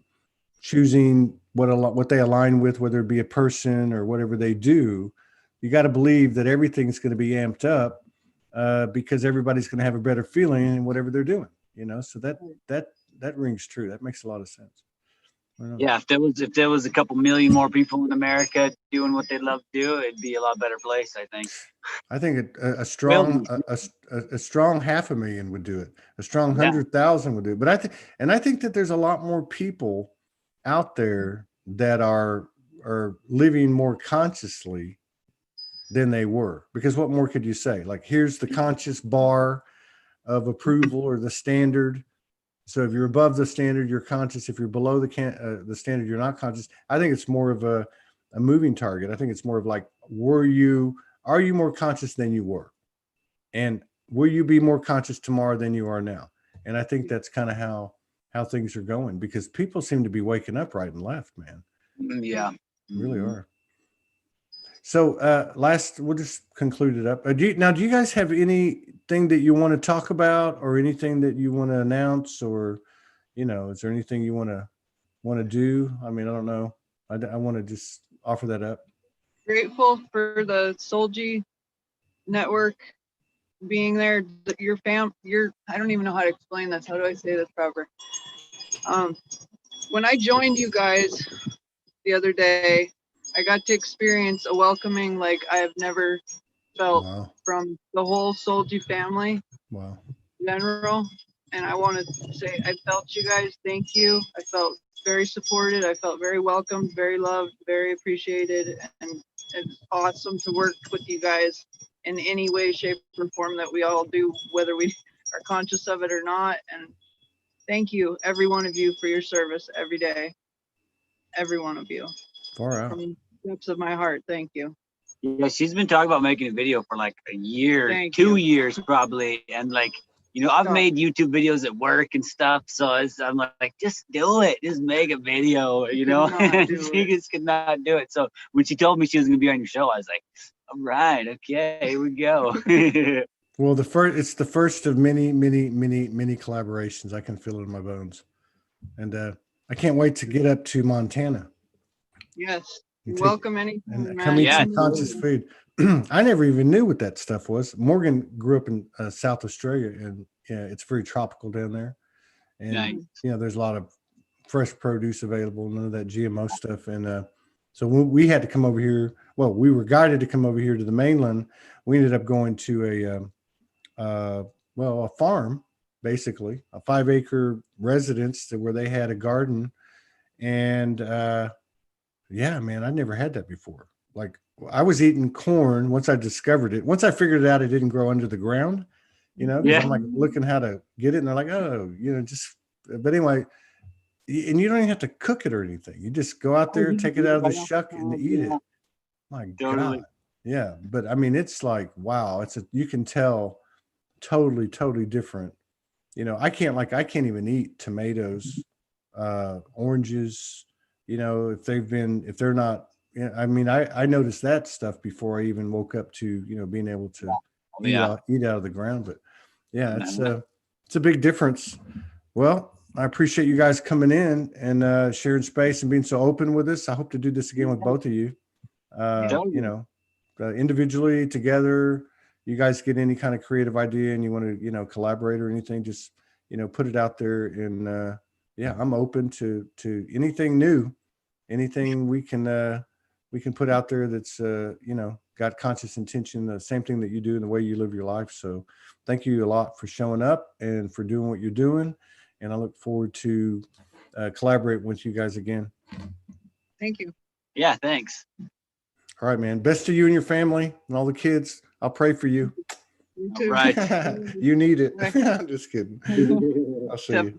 choosing what they align with, whether it be a person or whatever they do, you got to believe that everything's going to be amped up because everybody's going to have a better feeling in whatever they're doing, so that rings true. That makes a lot of sense.
Yeah, if there was a couple million more people in America doing what they love to do, it'd be a lot better place, I think.
I think a strong 500,000 would do it. A strong 100,000 would do it. But I think that there's a lot more people out there that are living more consciously than they were. Because what more could you say? Like, here's the conscious bar of approval or the standard. So if you're above the standard, you're conscious. If you're below the standard, you're not conscious. I think it's more of a moving target. I think it's more of like, are you more conscious than you were? And will you be more conscious tomorrow than you are now? And I think that's kind of how things are going, because people seem to be waking up right and left, man.
Yeah.
They really are. So we'll just conclude it up. Do you guys have anything that you want to talk about, or anything that you want to announce, or, is there anything you want to do? I mean, I don't know. I want to just offer that up.
Grateful for the SOULG network being there. I don't even know how to explain this. How do I say this proper? When I joined you guys the other day, I got to experience a welcoming like I have never felt from the whole SOULG family.
Wow.
In general. And I want to say I felt you guys. Thank you. I felt very supported. I felt very welcomed, very loved, very appreciated. And it's awesome to work with you guys in any way, shape, or form that we all do, whether we are conscious of it or not. And thank you, every one of you, for your service every day. Every one of you.
Far out.
From the depths of my heart, thank you.
Yeah, she's been talking about making a video for like a year, 2 years probably. And like, I've made YouTube videos at work and stuff. So I'm like, just do it. Just make a video, She just could not do it. So when she told me she was going to be on your show, I was like, all right, okay, here we go.
Well, it's the first of many, many, many, many collaborations. I can feel it in my bones. And I can't wait to get up to Montana.
Yes. Welcome anytime.
And come eat some conscious food. I never even knew what that stuff was. Morgan grew up in South Australia, and it's very tropical down there. And
nice.
There's a lot of fresh produce available, none of that GMO stuff. And so when we had to come over here, we were guided to come over here to the mainland. We ended up going to a farm, basically a 5-acre residence where they had a garden. And yeah, man, I never had that before. Like, I was eating corn once I discovered it. Once I figured it out, it didn't grow under the ground, because I'm like looking how to get it. And they're like, but anyway, and you don't even have to cook it or anything. You just go out there, take it out of the shuck and eat it. My God. Yeah. But I mean, it's like, wow, you can tell totally, totally different. I can't even eat tomatoes, oranges, if they're not, I mean, I noticed that stuff before I even woke up to, being able to eat out of the ground. But yeah, it's a big difference. Well, I appreciate you guys coming in and sharing space and being so open with us. I hope to do this again with both of you. Individually, together, you guys get any kind of creative idea and you want to, collaborate or anything, just, put it out there. And I'm open to anything new, anything we can put out there that's, got conscious intention, the same thing that you do in the way you live your life. So thank you a lot for showing up and for doing what you're doing. And I look forward to collaborate with you guys again.
Thank you.
Yeah, thanks.
All right, man. Best to you and your family and all the kids. I'll pray for you.
You too.
Right.
You need it. I'm just kidding. I'll see you.